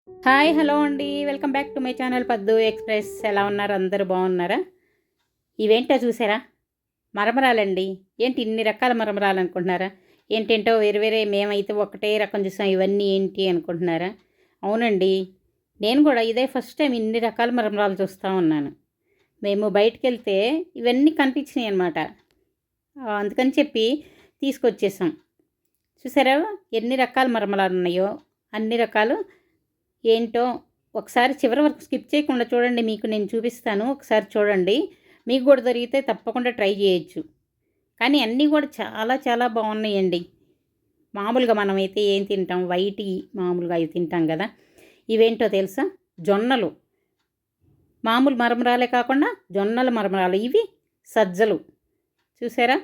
Hi hello అండి. Welcome back to my channel పద్దు express. ఎలా ఉన్నారు? అందరూ బాగున్నారా? ఇవేంటో చూసారా? మరమరాలండి. ఏంటి ఇన్ని రకాల మరమరాలనుకుంటున్నారా? ఏంటేంటో వేరు వేరే మేమైతే ఒకటే రకం చూసాం. ఇవన్నీ ఏంటి అనుకుంటున్నారా? అవునండి. నేను కూడా ఇదే ఫస్ట్ టైం ఇన్ని రకాల మరమరాలు చూస్తా ఉన్నాను. మేము బయటికెళ్తే ఇవన్నీ కనిపించినాయన్నమాట. అందుకని చెప్పి తీసుకొచ్చేసాం. చూసారా ఎన్ని రకాల మరమరాలున్నాయో? అన్ని రకాలు ఏంటో ఒకసారి చివరి వరకు స్కిప్ చేయకుండా చూడండి. మీకు నేను చూపిస్తాను. ఒకసారి చూడండి. మీకు కూడా దొరికితే తప్పకుండా ట్రై చేయొచ్చు. కానీ అన్నీ కూడా చాలా చాలా బాగున్నాయండి. మామూలుగా మనమైతే ఏం తింటాం, వైటి మామూలుగా అవి తింటాం కదా. ఇవేంటో తెలుసా? జొన్నలు. మామూలు మరమరాలే కాకుండా జొన్నల మరమరాలు. ఇవి సజ్జలు. చూసారా?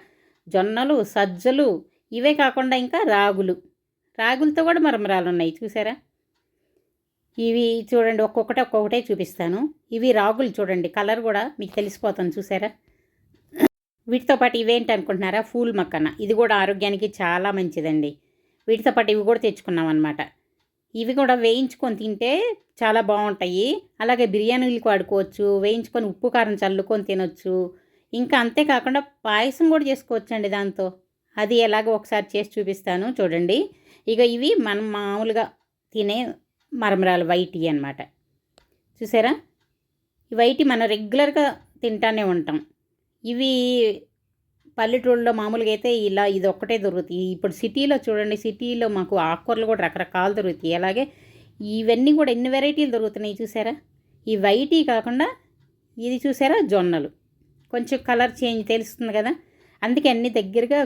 జొన్నలు, సజ్జలు, ఇవే కాకుండా ఇంకా రాగులు. రాగులతో కూడా మరమరాలు ఉన్నాయి. చూసారా? ఇవి చూడండి, ఒక్కొక్కటే చూపిస్తాను. ఇవి రాగులు చూడండి. కలర్ కూడా మీకు తెలిసిపోతుంది. చూసారా? వీటితో పాటు ఇవేంటి అనుకుంటున్నారా? ఫూల్ మక్కన. ఇది కూడా ఆరోగ్యానికి చాలా మంచిదండి. వీటితో పాటు ఇవి కూడా తెచ్చుకున్నాం అనమాట. ఇవి కూడా వేయించుకొని తింటే చాలా బాగుంటాయి. అలాగే బిర్యానీలకు వాడుకోవచ్చు. వేయించుకొని ఉప్పు కారం చల్లుకొని తినొచ్చు. ఇంకా అంతేకాకుండా పాయసం కూడా చేసుకోవచ్చు అండి దాంతో. అది ఎలాగో ఒకసారి చేసి చూపిస్తాను చూడండి. ఇక ఇవి మనం మామూలుగా తినే మరమరాలు వైటి అన్నమాట. చూసారా? ఈ వైటి మనం రెగ్యులర్గా తింటానే ఉంటాం. ఇవి పల్లెటూళ్ళలో మామూలుగా అయితే ఇలా ఇది ఒక్కటే దొరుకుతాయి. ఇప్పుడు సిటీలో చూడండి, సిటీలో మాకు ఆకుకూరలు కూడా రకరకాలు దొరుకుతాయి. అలాగే ఇవన్నీ కూడా ఎన్ని వెరైటీలు దొరుకుతున్నాయి. చూసారా? ఈ వైటి కాకుండా ఇది చూసారా? జొన్నలు. కొంచెం కలర్ చేంజ్ తెలుస్తుంది కదా. అందుకే అన్ని దగ్గరగా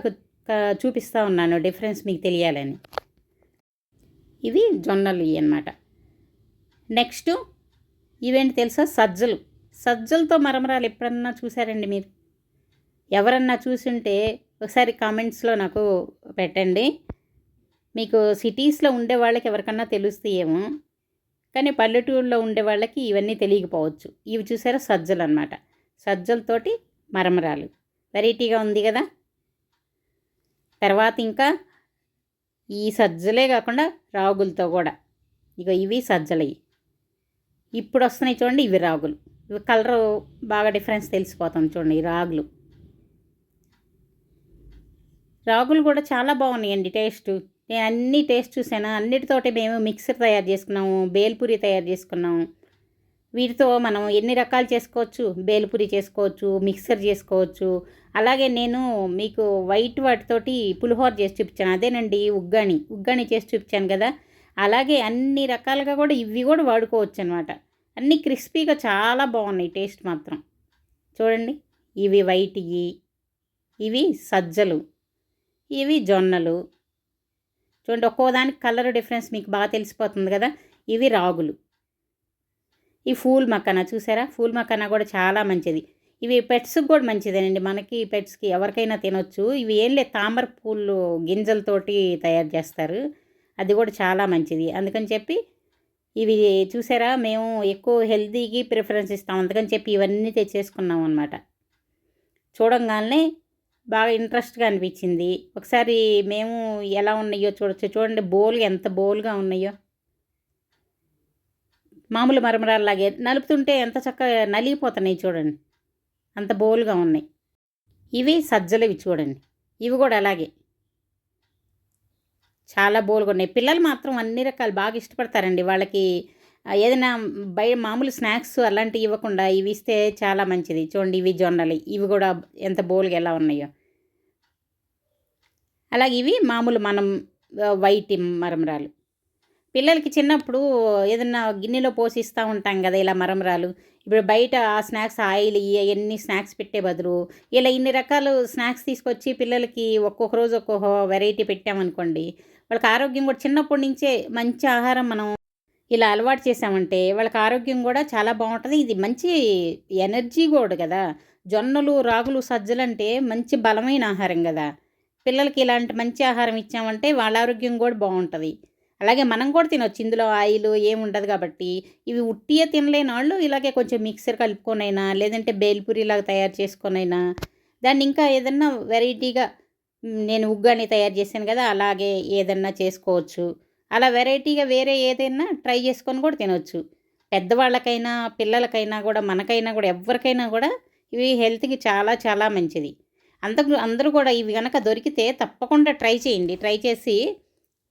చూపిస్తూ ఉన్నాను, డిఫరెన్స్ మీకు తెలియాలని. ఇవి జొన్నలు అన్నమాట. నెక్స్ట్ ఇవేంటి తెలుసా? సజ్జలు. సజ్జలతో మరమరాలు ఎప్పుడన్నా చూసారండి మీరు? ఎవరన్నా చూసుంటే ఒకసారి కామెంట్స్లో నాకు పెట్టండి. మీకు సిటీస్లో ఉండే వాళ్ళకి ఎవరికన్నా తెలుస్తాయేమో, కానీ పల్లెటూరులో ఉండే వాళ్ళకి ఇవన్నీ తెలియకపోవచ్చు. ఇవి చూసారా? సజ్జలు అన్నమాట. సజ్జలతోటి మరమరాలు. వెరైటీగా ఉంది కదా. తర్వాత ఇంకా ఈ సజ్జలే కాకుండా రాగులతో కూడా. ఇక ఇవి సజ్జలవి. ఇప్పుడు వస్తున్నాయి చూడండి, ఇవి రాగులు. ఇవి కలరు బాగా డిఫరెన్స్ తెలిసిపోతుంది చూడండి. ఈ రాగులు కూడా చాలా బాగున్నాయండి టేస్ట్. నేను అన్ని టేస్ట్ చూసాను. అన్నిటితోటి మేము మిక్సర్ తయారు చేసుకున్నాము, బేల్పూరి తయారు చేసుకున్నాము. వీటితో మనం ఎన్ని రకాలు చేసుకోవచ్చు. బేల్పూరి చేసుకోవచ్చు, మిక్సర్ చేసుకోవచ్చు. అలాగే నేను మీకు వైట్ వాటితోటి పులిహోర చేసి చూపించాను. అదేనండి ఉగ్గాని చేసి చూపించాను కదా. అలాగే అన్ని రకాలుగా కూడా ఇవి కూడా వాడుకోవచ్చు అనమాట. అన్నీ క్రిస్పీగా చాలా బాగున్నాయి. టేస్ట్ మాత్రం చూడండి. ఇవి వైట్వి, ఇవి సజ్జలు, ఇవి జొన్నలు. చూడండి, ఒక్కోదానికి కలర్ డిఫరెన్స్ మీకు బాగా తెలిసిపోతుంది కదా. ఇవి రాగులు. ఈ ఫూల్ మక్కన చూసారా? ఫూల్ మక్కన కూడా చాలా మంచిది. ఇవి పెట్స్కి కూడా మంచిదేనండి. మనకి పెట్స్కి ఎవరికైనా తినొచ్చు. ఇవి ఏం లేదు, తామర పూలు గింజలతోటి తయారు చేస్తారు. అది కూడా చాలా మంచిది. అందుకని చెప్పి ఇవి చూసారా? మేము ఎక్కువ హెల్తీకి ప్రిఫరెన్స్ ఇస్తాం. అందుకని చెప్పి ఇవన్నీ తెచ్చేసుకున్నాం అనమాట. చూడంగానే బాగా ఇంట్రెస్ట్గా అనిపించింది. ఒకసారి మేము ఎలా ఉన్నాయో చూడొచ్చు. చూడండి, ఎంత బోల్గా ఉన్నాయో. మామూలు మరమరాల్లాగే నలుపుతుంటే ఎంత చక్కగా నలిగిపోతున్నాయి చూడండి. అంత బోల్గా ఉన్నాయి. ఇవి సజ్జలవి చూడండి. ఇవి కూడా అలాగే చాలా బోల్గా ఉన్నాయి. పిల్లలు మాత్రం అన్ని రకాలు బాగా ఇష్టపడతారండి. వాళ్ళకి ఏదైనా మామూలు స్నాక్స్ అలాంటివి ఇవ్వకుండా ఇవి ఇస్తే చాలా మంచిది. చూడండి, ఇవి జొన్నలు. ఇవి కూడా ఎంత బోల్గా ఎలా ఉన్నాయో. అలాగే ఇవి మామూలు మనం వైట్ మరమరాలు. పిల్లలకి చిన్నప్పుడు ఏదన్నా గిన్నెలో పోసిస్తూ ఉంటాం కదా ఇలా మరమరాలు. ఇప్పుడు బయట ఆ స్నాక్స్ ఆయిల్ అవన్నీ స్నాక్స్ పెట్టే బదులు ఇలా ఇన్ని రకాలు స్నాక్స్ తీసుకొచ్చి పిల్లలకి ఒక్కొక్క రోజు ఒక్కొక్క వెరైటీ పెట్టామనుకోండి, వాళ్ళకి ఆరోగ్యం కూడా చిన్నప్పటి నుంచే మంచి ఆహారం మనం ఇలా అలవాటు చేసామంటే వాళ్ళకి ఆరోగ్యం కూడా చాలా బాగుంటుంది. ఇది మంచి ఎనర్జీ కూడా కదా. జొన్నలు, రాగులు, సజ్జలు అంటే మంచి బలమైన ఆహారం కదా. పిల్లలకి ఇలాంటి మంచి ఆహారం ఇచ్చామంటే వాళ్ళ ఆరోగ్యం కూడా బాగుంటుంది. అలాగే మనం కూడా తినొచ్చు. ఇందులో ఆయిల్ ఏముండదు కాబట్టి. ఇవి ఉట్టియే తినలేని వాళ్ళు ఇలాగే కొంచెం మిక్సర్ కలుపుకొనైనా, లేదంటే బేల్పూరిలాగా తయారు చేసుకొనైనా, దాన్ని ఇంకా ఏదన్నా వెరైటీగా నేను ఉగ్గాని తయారు చేశాను కదా, అలాగే ఏదన్నా చేసుకోవచ్చు. అలా వెరైటీగా వేరే ఏదైనా ట్రై చేసుకొని కూడా తినొచ్చు. పెద్దవాళ్ళకైనా, పిల్లలకైనా కూడా, మనకైనా కూడా, ఎవ్వరికైనా కూడా ఇవి హెల్త్‌కి చాలా చాలా మంచిది. అందరూ కూడా ఇవి గనక దొరికితే తప్పకుండా ట్రై చేయండి. ట్రై చేసి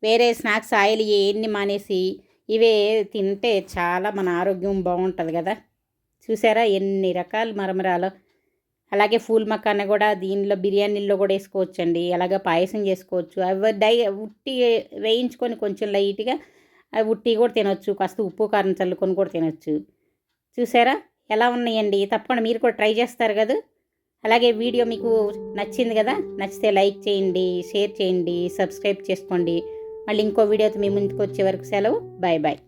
వేరే స్నాక్స్ ఆయిల్ ఇయన్నీ మానేసి ఇవే తింటే చాలా మన ఆరోగ్యం బావుంటది గదా! చూసారా ఎన్ని రకాల మరమరాలో. అలాగే ఫూల్ మకాన కూడా దీనిలో బిర్యానీల్లో కూడా వేసుకోవచ్చండి. అలాగే పాయసం చేసుకోవచ్చు. అవి ఉట్టి వేయించుకొని కొంచెం లైట్‌గా అవి ఉట్టివి కూడా తినొచ్చు. కాస్త ఉప్పు, కారం చల్లుకొని కూడా తినొచ్చు. చూసారా ఎలా ఉన్నాయండి? తప్పకుండా మీరు కూడా ట్రై చేస్తారు గదూ! అలాగే వీడియో మీకు నచ్చింది కదా, నచ్చితే లైక్ చేయండి, షేర్ చేయండి, సబ్స్క్రైబ్ చేసుకోండి. మళ్ళీ ఇంకో వీడియోతో మీ ముందుకు వచ్చే వరకు సెలవు. Bye bye.